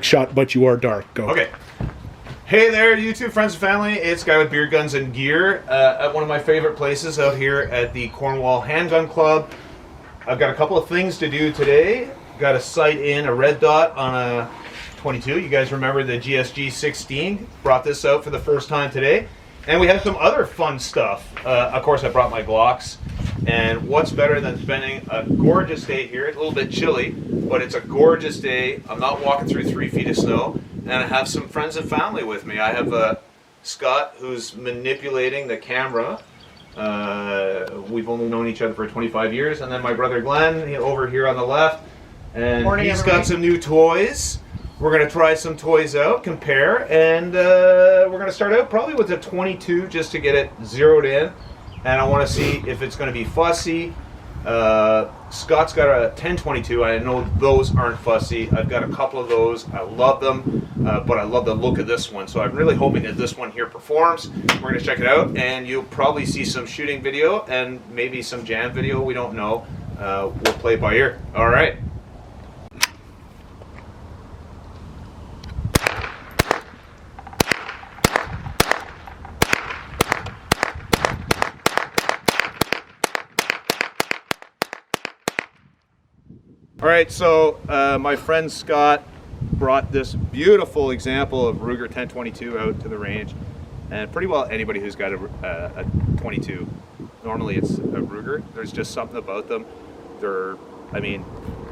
shot, but you are dark. Go. Okay. Hey there, YouTube friends and family. It's Guy with Beer, Guns, and Gear at one of my favorite places out here at the Cornwall Handgun Club. I've got a couple of things to do today. Got to sight in a red dot on a 22. You guys remember the GSG 16? Brought this out for the first time today. And we have some other fun stuff. Of course, I brought my Glocks. And what's better than spending a gorgeous day here? It's a little bit chilly, but it's a gorgeous day. I'm not walking through 3 feet of snow. And I have some friends and family with me. I have Scott, who's manipulating the camera. We've only known each other for 25 years. And then my brother Glenn, over here on the left. And Morning, he's everybody. got some new toys. We're going to try some toys out, compare, and we're going to start out probably with a 22 just to get it zeroed in. And I want to see if it's going to be fussy. Scott's got a 1022. I know those aren't fussy. I've got a couple of those. I love them, but I love the look of this one. So I'm really hoping that this one here performs. We're going to check it out, and you'll probably see some shooting video and maybe some jam video. We don't know. We'll play it by ear. All right. All right, so my friend Scott brought this beautiful example of Ruger 1022 out to the range, and pretty well anybody who's got a 22, normally it's a Ruger. There's just something about them. They're, I mean,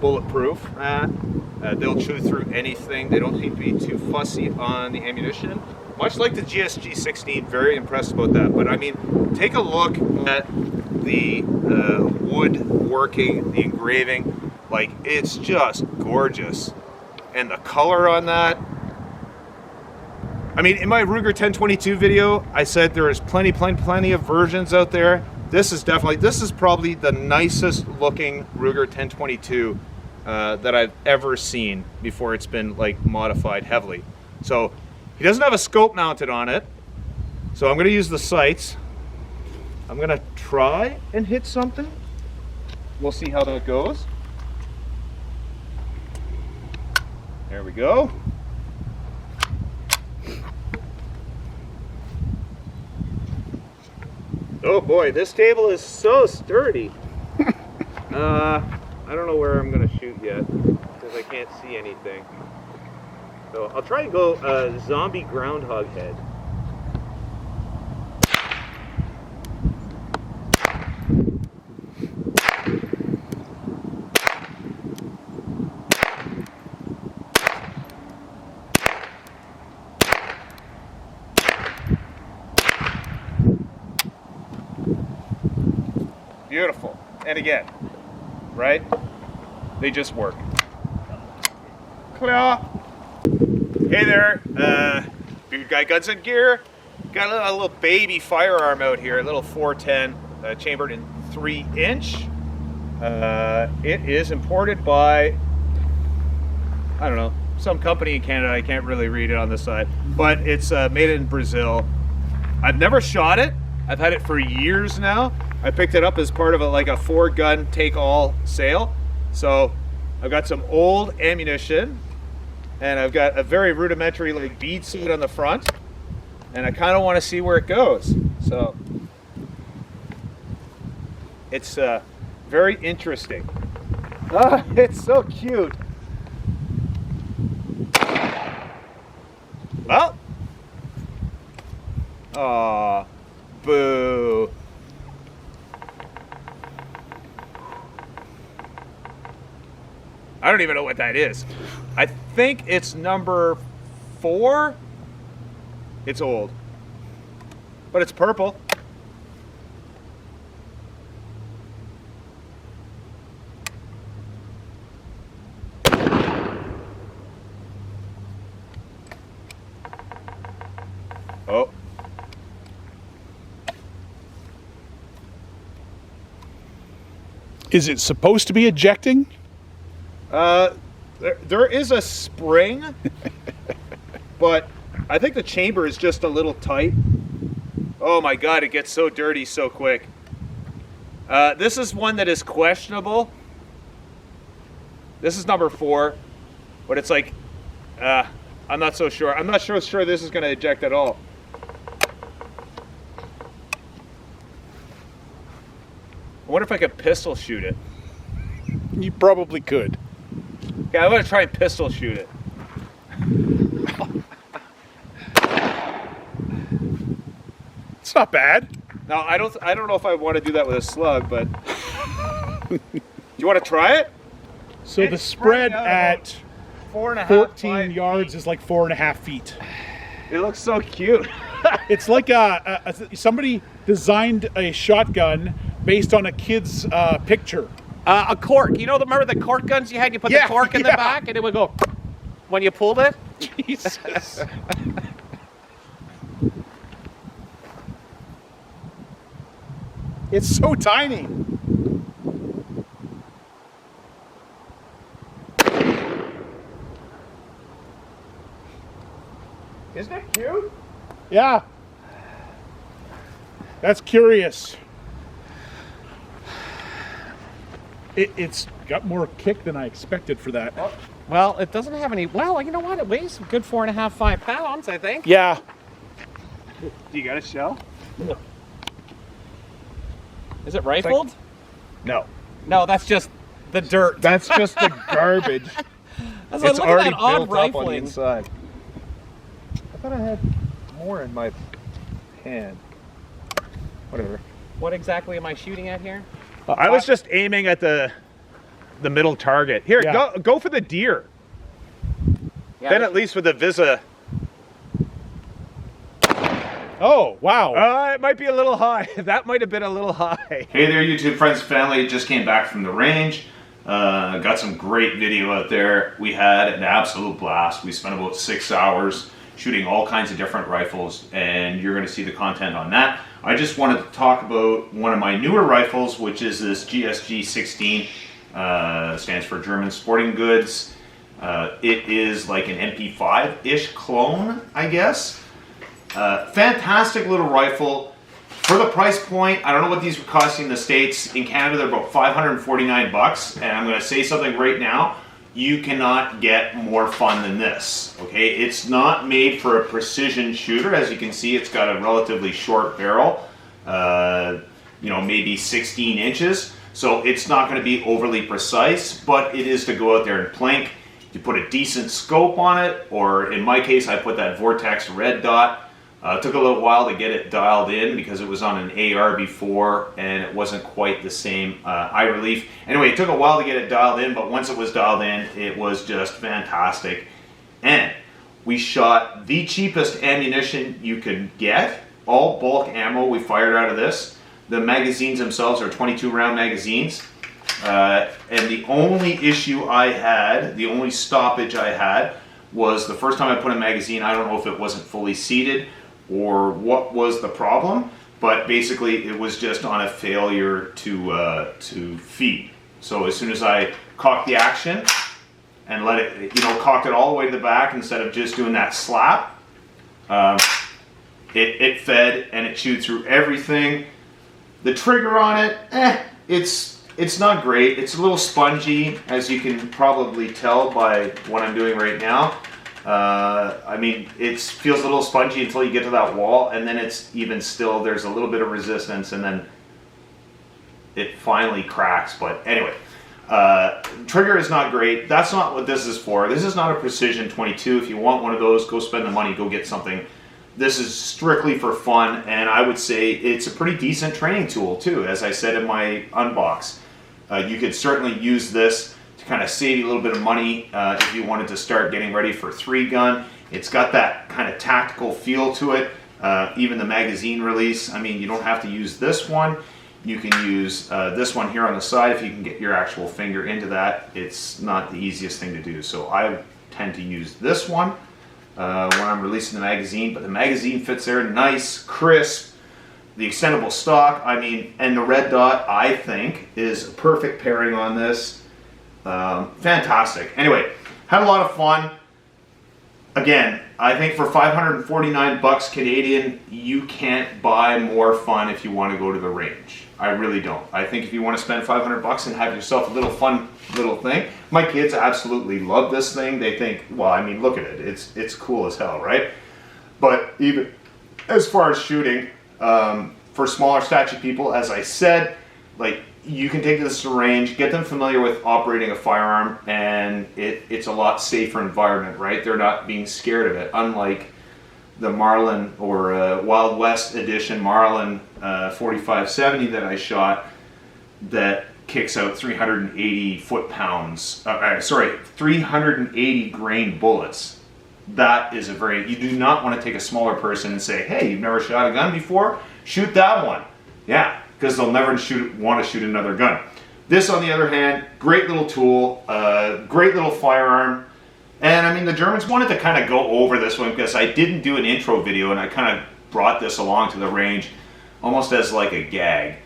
bulletproof. They'll chew through anything. They don't seem to be too fussy on the ammunition. Much like the GSG 16, very impressed about that. But I mean, take a look at the woodworking, the engraving. Like, it's just gorgeous. And the color on that. I mean, in my Ruger 1022 video, I said there is plenty of versions out there. This is probably the nicest looking Ruger 1022 that I've ever seen before it's been like modified heavily. So he doesn't have a scope mounted on it. So I'm gonna use the sights. I'm gonna try and hit something. We'll see how that goes. There we go. Oh boy, this table is so sturdy. I don't know where I'm gonna shoot yet because I can't see anything. So I'll try and go zombie groundhog head. Beautiful. And again, right? They just work. Clear. Hey there, Beard Guy, Guns and Gear. Got a little baby firearm out here, a little 410, chambered in 3-inch. It is imported by, I don't know, some company in Canada. I can't really read it on the side, but it's made in Brazil. I've never shot it. I've had it for years now. I picked it up as part of a 4-gun take-all sale. So I've got some old ammunition, and I've got a very rudimentary bead suit on the front, and I kind of want to see where it goes. So it's very interesting. Ah, it's so cute. Well, aw, boo. I don't even know what that is. I think it's number 4. It's old, but it's purple. Oh. Is it supposed to be ejecting? There is a spring, but I think the chamber is just a little tight. Oh my God, it gets so dirty so quick. This is one that is questionable. This is number 4, but it's like I'm not so sure. I'm not sure this is going to eject at all. I wonder if I could pistol shoot it. You probably could. Yeah, I'm going to try and pistol shoot it. It's not bad. Now, I don't know if I want to do that with a slug, but do you want to try it? So the It's spread spreading out at 4.5, 14 5 yards is like 4.5 feet. It looks so cute. It's like somebody designed a shotgun based on a kid's picture. A cork. You know, remember the cork guns you had? You put Yeah, the cork in the yeah. back and it would go when you pulled it? Jesus. It's so tiny. Isn't it cute? Yeah. That's curious. It's got more kick than I expected for that. Well, it doesn't have any. Well, you know what? It weighs a good 4.5, 5 pounds, I think. Yeah. Do you got a shell? Is it rifled? No. No, that's just the dirt. That's just the garbage. I was like, It's look already at that odd built up on the rifling. inside. I thought I had more in my hand. Whatever. What exactly am I shooting at here? I was just aiming at the middle target. Here, Yeah. go for the deer. Yeah, Then at least with the Visa. Oh, wow. It might be a little high. That might have been a little high. Hey there, YouTube friends and family. Just came back from the range. Got some great video out there. We had an absolute blast. We spent about 6 hours shooting all kinds of different rifles, and you're going to see the content on that. I just wanted to talk about one of my newer rifles, which is this GSG 16. Stands for German Sporting Goods. It is like an MP5-ish clone, I guess. Fantastic little rifle. For the price point, I don't know what these were costing in the States. In Canada, they're about 549 bucks. And I'm going to say something right now. You cannot get more fun than this. Okay, it's not made for a precision shooter. As you can see, it's got a relatively short barrel. You know, maybe 16 inches. So it's not going to be overly precise, but it is to go out there and plink. You put a decent scope on it, or in my case, I put that Vortex red dot. It took a little while to get it dialed in because it was on an AR before and it wasn't quite the same eye relief. Anyway, it took a while to get it dialed in, but once it was dialed in, it was just fantastic. And we shot the cheapest ammunition you could get. All bulk ammo we fired out of this. The magazines themselves are 22 round magazines. And the only issue I had, the only stoppage I had, was the first time I put a magazine, I don't know if it wasn't fully seated or what was the problem, but basically it was just on a failure to feed. So as soon as I cocked the action and let it, you know, cocked it all the way to the back instead of just doing that slap, it fed and it chewed through everything. The trigger on it, it's not great. It's a little spongy, as you can probably tell by what I'm doing right now. I mean, it feels a little spongy until you get to that wall, and then it's even still, there's a little bit of resistance, and then it finally cracks. But anyway, trigger is not great. That's not what this is for. This is not a Precision 22. If you want one of those, go spend the money, go get something. This is strictly for fun, and I would say it's a pretty decent training tool too. As I said in my unbox, you could certainly use this to kind of save you a little bit of money if you wanted to start getting ready for 3-gun. It's got that kind of tactical feel to it. Even the magazine release, I mean, you don't have to use this one. You can use this one here on the side if you can get your actual finger into that. It's not the easiest thing to do, so I tend to use this one when I'm releasing the magazine, but the magazine fits there nice, crisp. The extendable stock, I mean, and the red dot, I think, is a perfect pairing on this. Fantastic. Anyway, had a lot of fun. again, I think for 549 bucks Canadian, you can't buy more fun if you want to go to the range. I really don't. I think if you want to spend 500 bucks and have yourself a little fun little thing, my kids absolutely love this thing. They think, well, I mean, look at it. It's cool as hell, right? But even as far as shooting, for smaller stature people, as I said, like, you can take this to range, get them familiar with operating a firearm, and it's a lot safer environment, right? They're not being scared of it, unlike the Marlin or Wild West edition Marlin 4570 that I shot that kicks out 380 foot-pounds, 380 grain bullets. That is you do not want to take a smaller person and say, hey, you've never shot a gun before? Shoot that one. Yeah, because they'll never want to shoot another gun. This, on the other hand, great little tool, great little firearm. And I mean, the Germans wanted to kind of go over this one because I didn't do an intro video, and I kind of brought this along to the range almost as like a gag.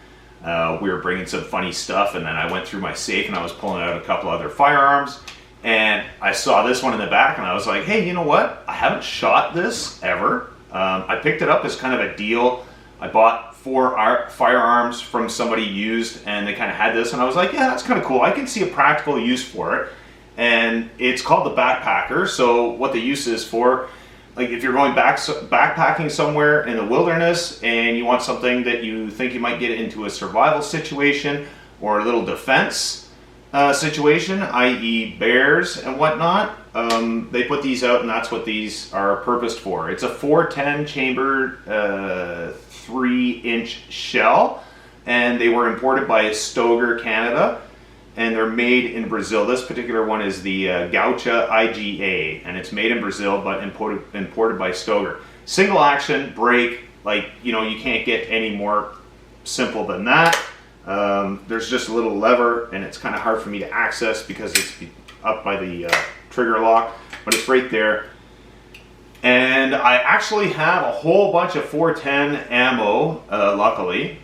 We were bringing some funny stuff, and then I went through my safe and I was pulling out a couple other firearms, and I saw this one in the back, and I was like, hey, you know what? I haven't shot this ever. I picked it up as kind of a deal. I bought 4 firearms from somebody used, and they kind of had this, and I was like, yeah, that's kind of cool. I can see a practical use for it. And it's called the Backpacker. So what the use is for, like, if you're going backpacking somewhere in the wilderness and you want something that you think you might get into a survival situation or a little defense situation, i.e. bears and whatnot, they put these out, and that's what these are purposed for. It's a 410 chambered 3-inch shell, and they were imported by Stoeger, Canada, and they're made in Brazil. This particular one is the Gaucha IGA, and it's made in Brazil but imported by Stoeger. Single action break, like, you know, you can't get any more simple than that. There's just a little lever, and it's kind of hard for me to access because it's up by the trigger lock, but it's right there. And I actually have a whole bunch of 410 ammo, luckily.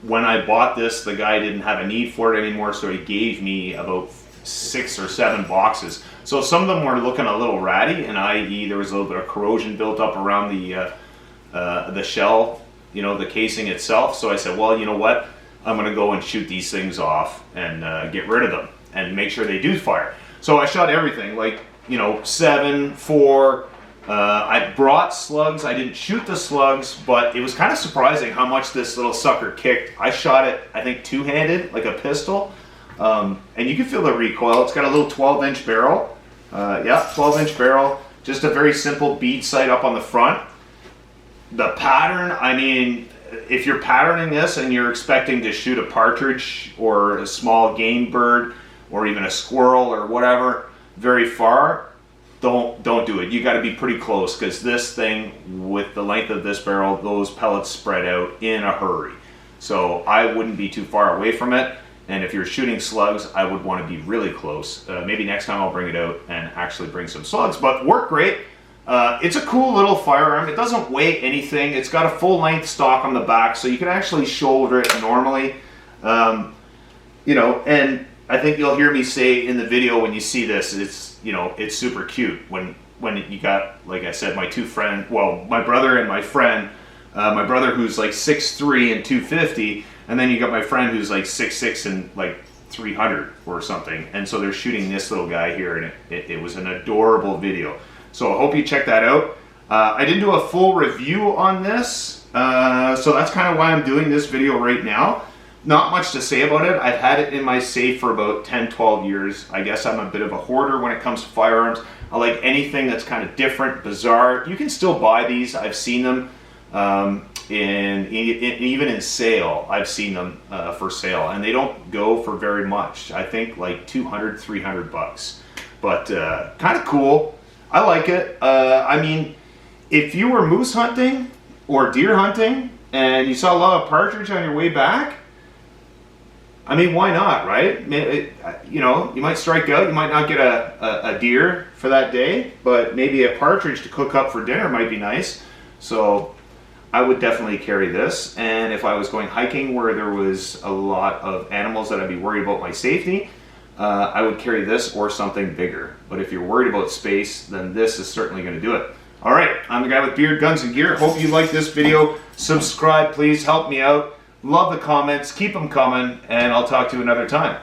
When I bought this, the guy didn't have a need for it anymore, so he gave me about 6 or 7 boxes. So some of them were looking a little ratty, and i.e. there was a little bit of corrosion built up around the shell, you know, the casing itself. So I said, well, you know what? I'm going to go and shoot these things off and get rid of them and make sure they do fire. So I shot everything, like, you know, 7, 4. I brought slugs. I didn't shoot the slugs, but it was kind of surprising how much this little sucker kicked. I shot it, I think, two-handed, like a pistol, and you can feel the recoil. It's got a little 12-inch barrel. Yeah, 12-inch barrel. Just a very simple bead sight up on the front. The pattern, I mean, if you're patterning this and you're expecting to shoot a partridge or a small game bird or even a squirrel or whatever very far, don't do it. You got to be pretty close, because this thing, with the length of this barrel, those pellets spread out in a hurry. So I wouldn't be too far away from it, and if you're shooting slugs, I would want to be really close. Maybe next time I'll bring it out and actually bring some slugs, but work great. It's a cool little firearm. It doesn't weigh anything. It's got a full-length stock on the back, so you can actually shoulder it normally. You know, and I think you'll hear me say in the video when you see this, it's super cute when you got, like I said, my brother and my friend, my brother who's like 6'3" and 250, and then you got my friend who's like 6'6" and like 300 or something, and so they're shooting this little guy here, and it was an adorable video. So I hope you check that out. I didn't do a full review on this, so that's kind of why I'm doing this video right now. Not much to say about it. I've had it in my safe for about 10-12 years. I guess I'm a bit of a hoarder when it comes to firearms. I like anything that's kind of different, bizarre. You can still buy these. I've seen them even in sale. I've seen them for sale, and they don't go for very much. I think like 200, 300 bucks. But kind of cool. I like it. I mean, if you were moose hunting or deer hunting and you saw a lot of partridge on your way back, I mean, why not, right? You know, you might strike out, you might not get a deer for that day, but maybe a partridge to cook up for dinner might be nice. So I would definitely carry this. And if I was going hiking where there was a lot of animals that I'd be worried about my safety, I would carry this or something bigger. But if you're worried about space, then this is certainly going to do it. All right, I'm the guy with beard, guns, and gear. Hope you like this video. Subscribe, please. Help me out. Love the comments. Keep them coming, and I'll talk to you another time.